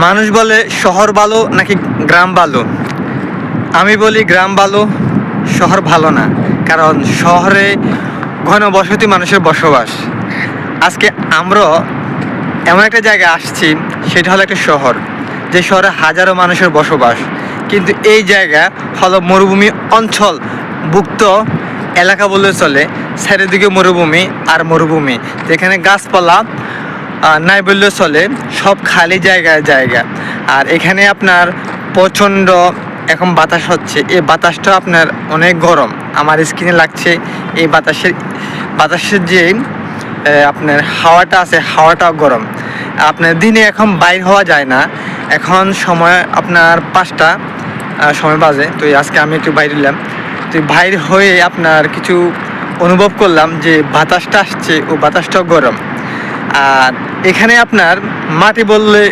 মানুষ বলে শহর ভালো নাকি গ্রাম ভালো। আমি বলি গ্রাম ভালো, শহর ভালো না। কারণ শহরে ঘনবসতি মানুষের বসবাস। আজকে আমরা এমন একটা জায়গায় আসছি, সেটা হলো একটা শহর, যে শহরে হাজারো মানুষের বসবাস। কিন্তু এই জায়গা হলো মরুভূমি অঞ্চল ভুক্ত এলাকা বললে চলে। চারিদিকে মরুভূমি আর মরুভূমি, যেখানে গাছপালা নাই বললেও চলে, সব খালি জায়গা। আর এখানে আপনার প্রচণ্ড এখন বাতাস হচ্ছে, এই বাতাসটা আপনার অনেক গরম, আমার স্কিনে লাগছে। এই বাতাসের যে আপনার হাওয়াটা আছে, হাওয়াটাও গরম। আপনার দিনে এখন বাইর হওয়া যায় না। এখন সময় আপনার 5টা সময় বাজে। তো আজকে আমি একটু বাইরে এলাম, তো বাইর হয়ে আপনার কিছু অনুভব করলাম যে বাতাসটা আসছে, ও বাতাসটাও গরম। আর এখানে আপনার মাটি বললে